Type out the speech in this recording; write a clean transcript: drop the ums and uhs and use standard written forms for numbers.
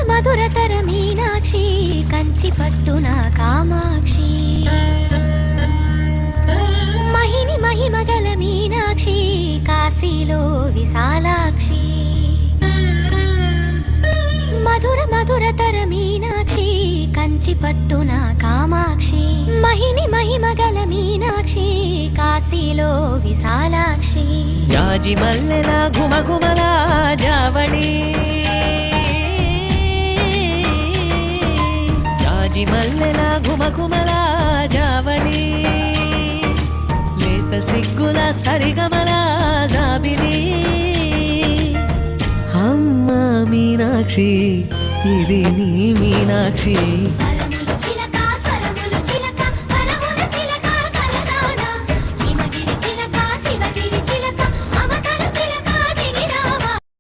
మధురతర మీనాక్షి కంచి పట్టున కామాక్షి మహిని మహిమగల మీనాక్షి కాశీలో విశాలాక్షి మధురతర మీనాక్షి కంచి పట్టున కామాక్షి మహిని మహిమగల మీనాక్షి కాశీలో విశాలాక్షి జాజి మల్లెల ఘుమఘుమల జావళి జాజి మల్లెల ఘుమఘుమల జావళి లేత సిగ్గుల సరిగమల జాబిలి అమ్మ మీనాక్షి ఇది నీ మీనాక్షి